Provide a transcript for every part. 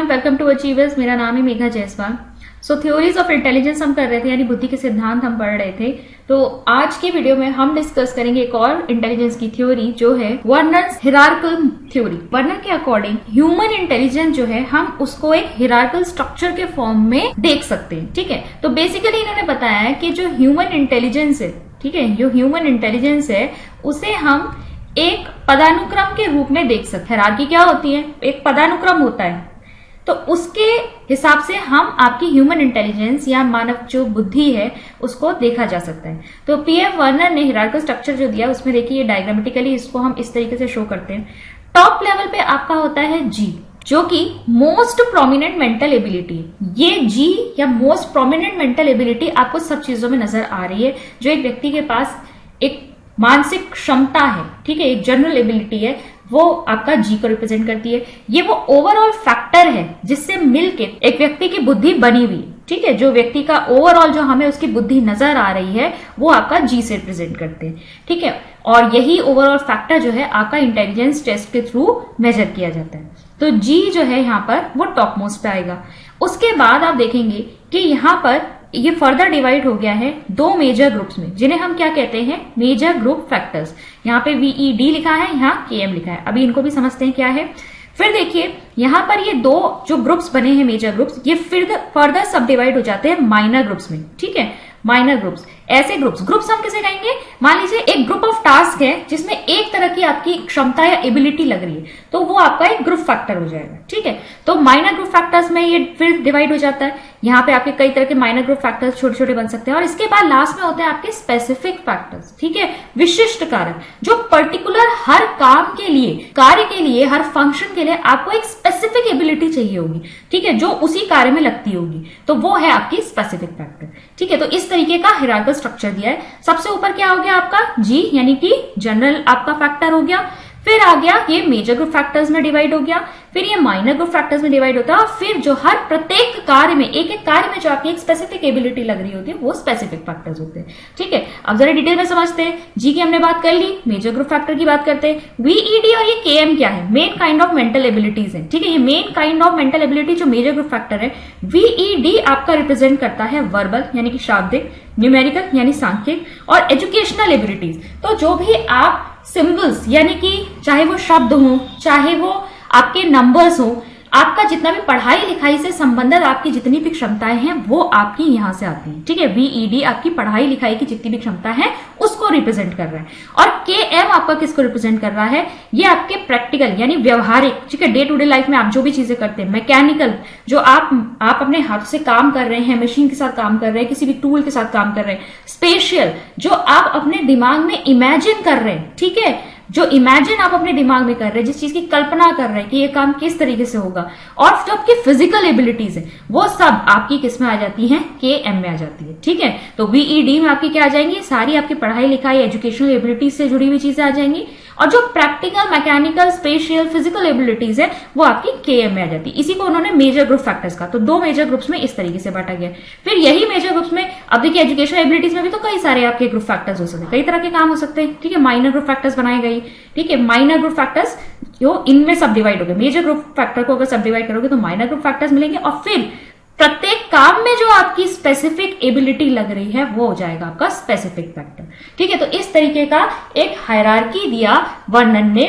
Everyone, welcome to achievers. मेरा नाम है मेघा जायसवाल। सो थ्योरीज ऑफ इंटेलिजेंस हम कर रहे थे, यानी बुद्धि के सिद्धांत हम पढ़ रहे थे। तो आज के वीडियो में हम डिस्कस करेंगे एक और इंटेलिजेंस की थ्योरी, जो है वर्नर्स हिरार्किकल थ्योरी। वर्नर के अकॉर्डिंग ह्यूमन इंटेलिजेंस जो है, हम उसको एक हिरार्किकल स्ट्रक्चर के फॉर्म में देख सकते हैं। ठीक है, तो बेसिकली इन्होंने बताया है कि जो ह्यूमन इंटेलिजेंस है, ठीक है, जो ह्यूमन इंटेलिजेंस है उसे हम एक पदानुक्रम के रूप में देख सकते हैं। हायरार्की क्या होती है? एक पदानुक्रम होता है। तो उसके हिसाब से हम आपकी ह्यूमन इंटेलिजेंस या मानव जो बुद्धि है उसको देखा जा सकता है। तो पीएफ वर्नर ने हिरार्किकल स्ट्रक्चर जो दिया उसमें देखिए, ये डायग्रामेटिकली इसको हम इस तरीके से शो करते हैं। टॉप लेवल पे आपका होता है जी, जो कि मोस्ट प्रोमिनेंट मेंटल एबिलिटी है। ये जी या मोस्ट प्रोमिनेंट मेंटल एबिलिटी आपको सब चीजों में नजर आ रही है, जो एक व्यक्ति के पास एक मानसिक क्षमता है, ठीक है, एक जनरल एबिलिटी है, वो आपका जी को रिप्रेजेंट करती है। ये वो ओवरऑल फैक्टर है जिससे मिलके एक व्यक्ति की बुद्धि बनी हुई, ठीक है, जो व्यक्ति का ओवरऑल जो हमें उसकी बुद्धि नजर आ रही है वो आपका जी से रिप्रेजेंट करते हैं। ठीक है, और यही ओवरऑल फैक्टर जो है आपका इंटेलिजेंस टेस्ट के थ्रू मेजर किया जाता है। तो जी जो है यहाँ पर वो टॉप मोस्ट पे आएगा। उसके बाद आप देखेंगे कि यहाँ पर ये फर्दर डिवाइड हो गया है दो मेजर ग्रुप्स में, जिन्हें हम क्या कहते हैं? Major group factors. यहाँ पे VED लिखा है, यहाँ KM लिखा है। अभी इनको भी समझते हैं क्या है। फिर देखिए यहाँ पर ये दो जो ग्रुप्स बने हैं, मेजर ग्रुप्स, ये फिर फर्दर सब डिवाइड हो जाते हैं माइनर ग्रुप्स में। ठीक है, माइनर ग्रुप्स, ऐसे ग्रुप्स हम किसे कहेंगे? मान लीजिए एक ग्रुप ऑफ टास्क है जिसमें एक तरह की आपकी क्षमता या एबिलिटी लग रही है, तो वो आपका एक ग्रुप फैक्टर हो जाएगा। ठीक है, तो माइनर ग्रुप फैक्टर्स में ये फिर डिवाइड हो जाता है। यहाँ पे आपके कई तरह के माइनर ग्रुप फैक्टर्स छोटे छोटे बन सकते हैं। और इसके बाद लास्ट में होते हैं आपके स्पेसिफिक फैक्टर्स। ठीक है, विशिष्ट कारक, जो पर्टिकुलर हर काम के लिए, कार्य के लिए, हर फंक्शन के लिए आपको एक स्पेसिफिक एबिलिटी चाहिए होगी, ठीक है, जो उसी कार्य में लगती होगी, तो वो है आपकी स्पेसिफिक फैक्टर। ठीक है, तो इस तरीके का हिरार्किकल स्ट्रक्चर दिया है। सबसे ऊपर क्या हो गया आपका? जी, यानी कि जनरल आपका फैक्टर हो गया। फिर आ गया ये मेजर ग्रुप फैक्टर्स में डिवाइड हो गया, फिर ये माइनर ग्रुप फैक्टर्स में डिवाइड होता है, और फिर जो हर प्रत्येक कार्य में, एक एक कार्य में जो आपकी एक स्पेसिफिक एबिलिटी लग रही होती है वो स्पेसिफिक फैक्टर्स होते हैं। ठीक है, अब जरा डिटेल में समझते हैं। जी की हमने बात कर ली, मेजर ग्रुप फैक्टर की बात करते हैं। VED और ये KM क्या है? Main kind of mental abilities है। ठीक है, ये main kind of mental ability जो मेजर ग्रुप फैक्टर है। VED आपका रिप्रेजेंट करता है वर्बल यानी कि शाब्दिक, न्यूमेरिकल यानी सांख्यिक, और एजुकेशनल एबिलिटीज। तो जो भी आप सिंबल्स, यानी कि चाहे वो शब्द हो, चाहे वो आपके नंबर्स हो, आपका जितना भी पढ़ाई लिखाई से संबंधित आपकी जितनी भी क्षमताएं हैं वो आपकी यहां से आती है। ठीक है, VED आपकी पढ़ाई लिखाई की जितनी भी क्षमता है उसको रिप्रेजेंट कर रहा है। और KM आपका किसको रिप्रेजेंट कर रहा है? ये आपके प्रैक्टिकल यानी व्यवहारिक, ठीक है, डे टू डे लाइफ में आप जो भी चीजें करते हैं, मैकेनिकल, जो आप अपने हाथ से काम कर रहे हैं, मशीन के साथ काम कर रहे हैं, किसी भी टूल के साथ काम कर रहे हैं। स्पेशियल, जो आप अपने दिमाग में इमेजिन कर रहे हैं, ठीक है, जो इमेजिन आप अपने दिमाग में कर रहे हैं, जिस चीज की कल्पना कर रहे हैं कि ये काम किस तरीके से होगा, और जो आपकी फिजिकल एबिलिटीज है वो सब आपकी किस में आ जाती हैं? KM में आ जाती है। ठीक है, तो VED में आपकी क्या आ जाएंगी? सारी आपकी पढ़ाई लिखाई, एजुकेशनल एबिलिटीज से जुड़ी हुई चीजें आ जाएंगी, और जो practical, mechanical, spatial, physical abilities है वो आपकी KM में आ जाती है। इसी को उन्होंने मेजर ग्रुप फैक्टर्स का, तो दो मेजर ग्रुप्स में इस तरीके से बांटा गया। फिर यही मेजर ग्रुप्स में अब देखिए, एजुकेशनल एबिलिटीज में भी तो कई सारे आपके ग्रुप फैक्टर्स हो सकते हैं, कई तरह के काम हो सकते हैं। ठीक है, माइनर ग्रुप फैक्टर्स बनाए गए। ठीक है, माइनर ग्रुप फैक्टर्स जो इनमें सब डिवाइड हो गए। मेजर ग्रुप फैक्टर को अगर सब डिवाइड करोगे तो माइनर ग्रुप फैक्टर्स मिलेंगे, और फिर प्रत्येक काम में जो आपकी स्पेसिफिक एबिलिटी लग रही है वो हो जाएगा आपका स्पेसिफिक फैक्टर। ठीक है, तो इस तरीके का एक हायरार्की दिया वर्णन ने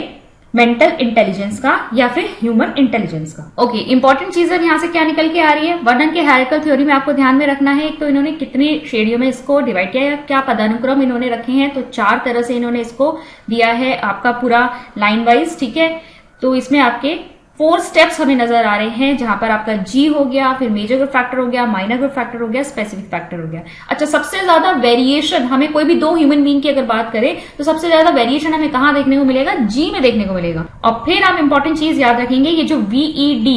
मेंटल इंटेलिजेंस का या फिर ह्यूमन इंटेलिजेंस का। ओके, इंपॉर्टेंट चीज यहां से क्या निकल के आ रही है? वर्णन के हायरार्किकल थ्योरी में आपको ध्यान में रखना है, एक तो इन्होंने कितनी श्रेणियों में इसको डिवाइड किया है, क्या पदानुक्रम इन्होंने रखे हैं, तो 4 तरह से इन्होंने इसको दिया है आपका पूरा लाइन वाइज। ठीक है, तो इसमें आपके 4 स्टेप्स हमें नजर आ रहे हैं, जहां पर आपका जी हो गया, फिर मेजर ग्रुप फैक्टर हो गया, माइनर ग्रुप फैक्टर हो गया, स्पेसिफिक फैक्टर हो गया। अच्छा, सबसे ज्यादा वेरिएशन हमें कोई भी दो ह्यूमन बीइंग की अगर बात करें तो सबसे ज्यादा वेरिएशन हमें कहां देखने को मिलेगा? जी में देखने को मिलेगा। और फिर आप इंपॉर्टेंट चीज याद रखेंगे, ये जो VED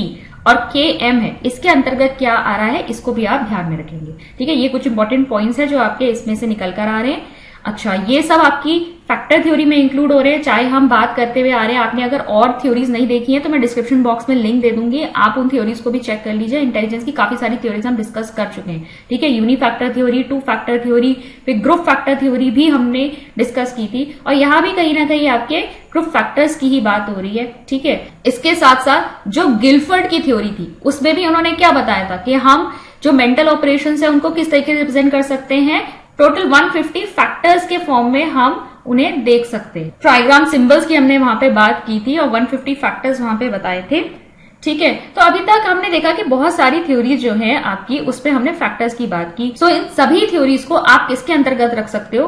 और KM है इसके अंतर्गत क्या आ रहा है, इसको भी आप ध्यान में रखेंगे। ठीक है, ये कुछ इंपॉर्टेंट पॉइंट्स है जो आपके इसमें से निकल कर आ रहे हैं। अच्छा, ये सब आपकी फैक्टर थ्योरी में इंक्लूड हो रहे हैं, चाहे हम बात करते हुए आ रहे हैं। आपने अगर और थ्योरीज नहीं देखी है तो मैं डिस्क्रिप्शन बॉक्स में लिंक दे दूंगी, आप उन थ्योरीज को भी चेक कर लीजिए। इंटेलिजेंस की काफी सारी थ्योरीज हम डिस्कस कर चुके हैं, ठीक है। यूनिफैक्टर थ्योरी, टू फैक्टर थ्योरी, फिर ग्रुप फैक्टर थ्योरी भी हमने डिस्कस की थी, और यहां भी कहीं ना कहीं आपके ग्रुप फैक्टर्स की ही बात हो रही है, ठीक है। इसके साथ साथ जो गिलफर्ड की थ्योरी थी उसमें भी उन्होंने क्या बताया था कि हम जो मेंटल ऑपरेशंस है उनको किस तरीके से रिप्रेजेंट कर सकते हैं। टोटल 150 फैक्टर्स के फॉर्म में हम उन्हें देख सकते हैं। ट्राइग्राम सिंबल्स की हमने वहां पे बात की थी और 150 फैक्टर्स वहां पे बताए थे, ठीक है। तो अभी तक हमने देखा कि बहुत सारी थ्योरीज जो है आपकी, उस पे हमने फैक्टर्स की बात की। सो इन सभी थ्योरीज को आप किसके अंतर्गत रख सकते हो?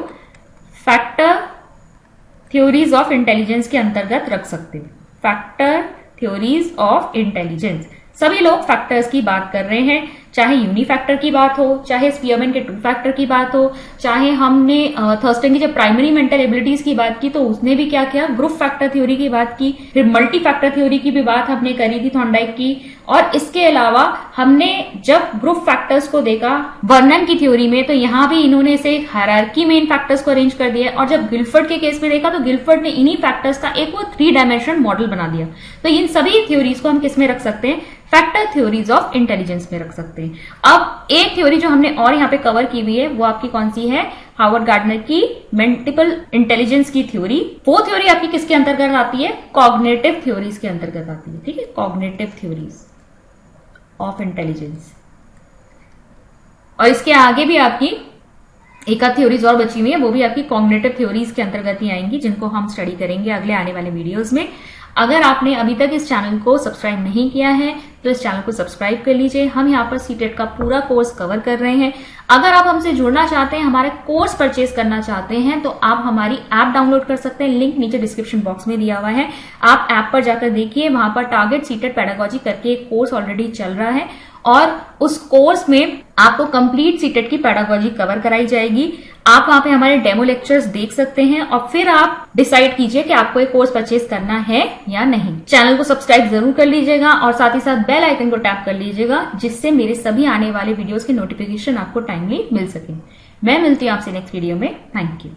फैक्टर थ्योरीज ऑफ इंटेलिजेंस के अंतर्गत रख सकते हो। फैक्टर थ्योरीज ऑफ इंटेलिजेंस, सभी लोग फैक्टर्स की बात कर रहे हैं, चाहे यूनिफैक्टर की बात हो, चाहे स्पीयरमैन के टू फैक्टर की बात हो, चाहे हमने थर्स्टन की जब प्राइमरी मेंटल एबिलिटीज की बात की तो उसने भी क्या किया, ग्रुप फैक्टर थ्योरी की बात की। फिर मल्टी फैक्टर थ्योरी की भी बात हमने करी थी थॉर्नडाइक की। और इसके अलावा हमने जब ग्रुप फैक्टर्स को देखा वर्नन की थ्योरी में, तो यहां भी इन्होंने इसे हायरार्की में इन फैक्टर्स को अरेंज कर दिया। और जब गिलफर्ड के केस में देखा तो गिलफर्ड ने इन्हीं फैक्टर्स का एक वो 3 डायमेंशनल मॉडल बना दिया। तो इन सभी थ्योरीज को हम किस में रख सकते हैं? फैक्टर थ्योरीज ऑफ इंटेलिजेंस में रख सकते हैं। अब एक थ्योरी जो हमने और यहां पे कवर की हुई है वो आपकी कौन सी है? हार्वर्ड गार्डनर की मल्टीपल इंटेलिजेंस की थ्योरी। वो थ्योरी आपकी किसके अंतर्गत आती है? कॉग्निटिव थ्योरीज के अंतर्गत आती है, ठीक है। Cognitive theories of intelligence. और इसके आगे भी आपकी एक आध थ्योरीज और बची हुई है, वो भी आपकी कॉग्निटिव थ्योरीज के अंतर्गत ही आएंगी, जिनको हम स्टडी करेंगे अगले आने वाले वीडियोस में। अगर आपने अभी तक इस चैनल को सब्सक्राइब नहीं किया है तो इस चैनल को सब्सक्राइब कर लीजिए। हम यहाँ पर सीटेट का पूरा कोर्स कवर कर रहे हैं। अगर आप हमसे जुड़ना चाहते हैं, हमारे कोर्स परचेज करना चाहते हैं, तो आप हमारी ऐप डाउनलोड कर सकते हैं। लिंक नीचे डिस्क्रिप्शन बॉक्स में दिया हुआ है, आप ऐप पर जाकर देखिए। वहां पर टारगेट सीटेट पेडागोजी करके एक कोर्स ऑलरेडी चल रहा है और उस कोर्स में आपको कंप्लीट सीटेट की पेडागोजी कवर कराई जाएगी। आप वहां पे हमारे डेमो लेक्चर्स देख सकते हैं और फिर आप डिसाइड कीजिए कि आपको एक कोर्स परचेज करना है या नहीं। चैनल को सब्सक्राइब जरूर कर लीजिएगा और साथ ही साथ बेल आइकन को टैप कर लीजिएगा, जिससे मेरे सभी आने वाले वीडियोस के नोटिफिकेशन आपको टाइमली मिल सके। मैं मिलती हूं आपसे नेक्स्ट वीडियो में। Thank you.